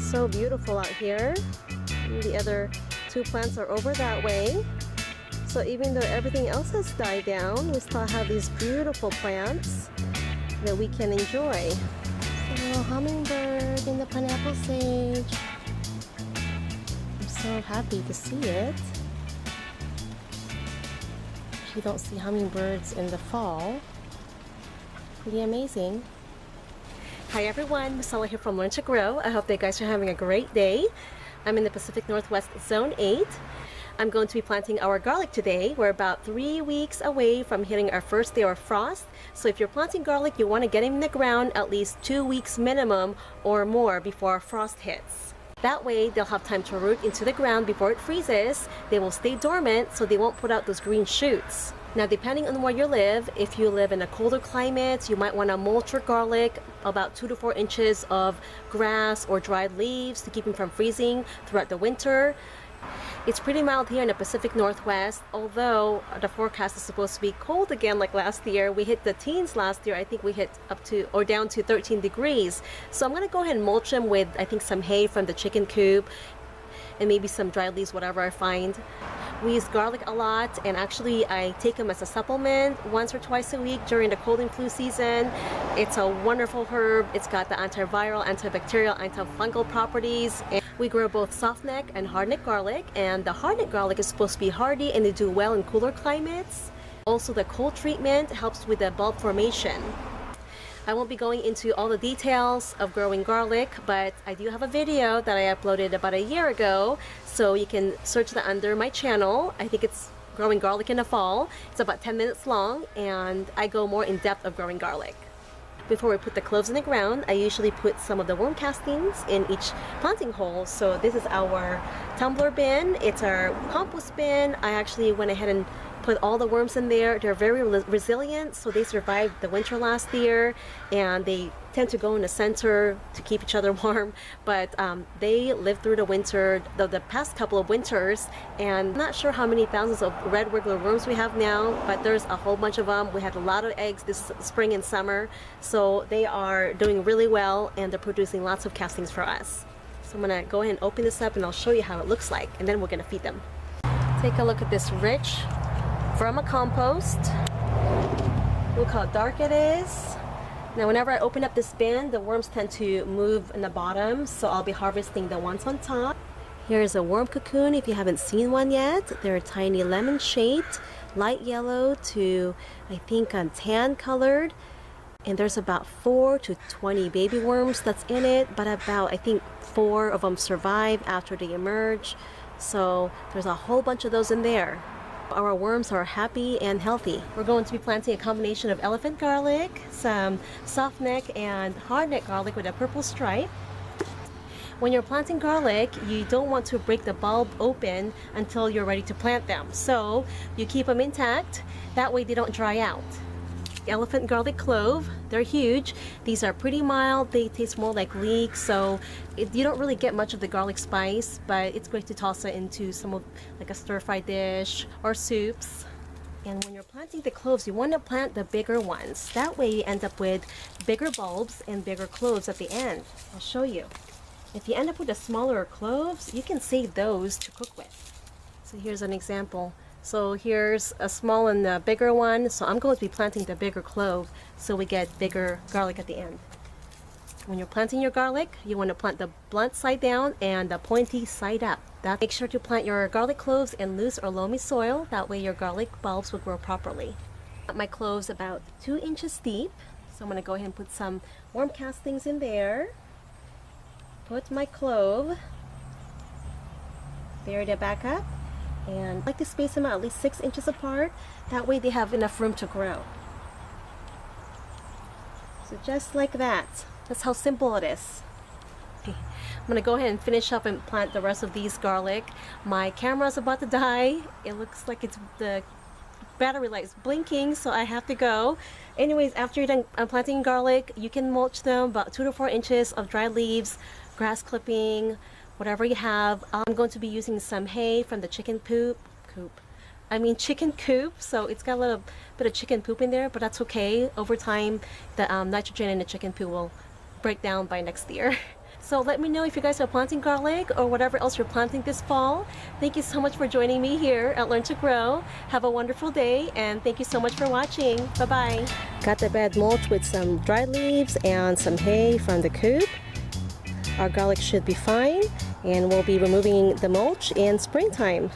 So beautiful out here. And the other two plants are over that way. So even though everything else has died down, we still have these beautiful plants that we can enjoy. So hummingbird in the pineapple sage. I'm so happy to see it. You don't see hummingbirds in the fall. Pretty amazing. Hi everyone, Masala here from Learn to Grow. I hope that you guys are having a great day. I'm in the Pacific Northwest Zone 8. I'm going to be planting our garlic today. We're about 3 weeks away from hitting our first day of frost. So if you're planting garlic, you want to get them in the ground at least 2 weeks minimum or more before frost hits. That way, they'll have time to root into the ground before it freezes. They will stay dormant so they won't put out those green shoots. Now, depending on where you live, if you live in a colder climate, you might want to mulch your garlic, about 2 to 4 inches of grass or dried leaves to keep them from freezing throughout the winter. It's pretty mild here in the Pacific Northwest, although the forecast is supposed to be cold again like last year. We hit the teens last year. I think we hit up to or down to 13 degrees. So I'm going to go ahead and mulch them with, I think, some hay from the chicken coop and maybe some dried leaves, whatever I find. We use garlic a lot, and actually I take them as a supplement once or twice a week during the cold and flu season. It's a wonderful herb. It's got the antiviral, antibacterial, antifungal properties. And we grow both softneck and hardneck garlic, and the hardneck garlic is supposed to be hardy and they do well in cooler climates. Also, the cold treatment helps with the bulb formation. I won't be going into all the details of growing garlic, but I do have a video that I uploaded about a year ago, so you can search that under my channel. I think it's growing garlic in the fall. It's about 10 minutes long, and I go more in depth of growing garlic. Before we put the cloves in the ground, I usually put some of the worm castings in each planting hole. So this is our tumbler bin. It's our compost bin. I actually went ahead and put all the worms in there. They're very resilient, so they survived the winter last year, and they tend to go in the center to keep each other warm, but they lived through the winter, the past couple of winters, and I'm not sure how many thousands of red wiggler worms we have now, but there's a whole bunch of them. We had a lot of eggs this spring and summer, so they are doing really well, and they're producing lots of castings for us. So I'm gonna go ahead and open this up and I'll show you how it looks like, and then we're gonna feed them. Take a look at this rich vermicompost. Look how dark it is. Now whenever I open up this bin, the worms tend to move in the bottom, so I'll be harvesting the ones on top. Here's a worm cocoon if you haven't seen one yet. They're tiny lemon shaped, light yellow to I think tan colored, and there's about 4 to 20 baby worms that's in it, but about I think 4 of them survive after they emerge, so there's a whole bunch of those in there. Our worms are happy and healthy. We're going to be planting a combination of elephant garlic, some softneck and hardneck garlic with a purple stripe. When you're planting garlic, you don't want to break the bulb open until you're ready to plant them. So you keep them intact, that way they don't dry out. Elephant garlic clove, they're huge. These are pretty mild. They taste more like leek, so you don't really get much of the garlic spice, but it's great to toss it into some of like a stir-fry dish or soups. And when you're planting the cloves, you want to plant the bigger ones. That way you end up with bigger bulbs and bigger cloves at the end. I'll show you. If you end up with the smaller cloves, you can save those to cook with. So here's an example. So here's a small and a bigger one. So I'm going to be planting the bigger clove so we get bigger garlic at the end. When you're planting your garlic, you want to plant the blunt side down and the pointy side up. Make sure to plant your garlic cloves in loose or loamy soil. That way your garlic bulbs will grow properly. My cloves about 2 inches deep. So I'm going to go ahead and put some worm castings in there. Put my clove. Bury it back up. And I like to space them out at least 6 inches apart. That way they have enough room to grow. So just like that. That's how simple it is. Okay. I'm going to go ahead and finish up and plant the rest of these garlic. My camera's about to die. It looks like it's the battery light's blinking, so I have to go. Anyways, after you're done planting garlic, you can mulch them about 2 to 4 inches of dry leaves, grass clipping, whatever you have. I'm going to be using some hay from the chicken coop, so it's got a little bit of chicken poop in there, but that's okay. Over time, the nitrogen in the chicken poop will break down by next year. So let me know if you guys are planting garlic or whatever else you're planting this fall. Thank you so much for joining me here at Learn to Grow. Have a wonderful day, and thank you so much for watching. Bye-bye. Got the bed mulched with some dried leaves and some hay from the coop. Our garlic should be fine, and we'll be removing the mulch in springtime.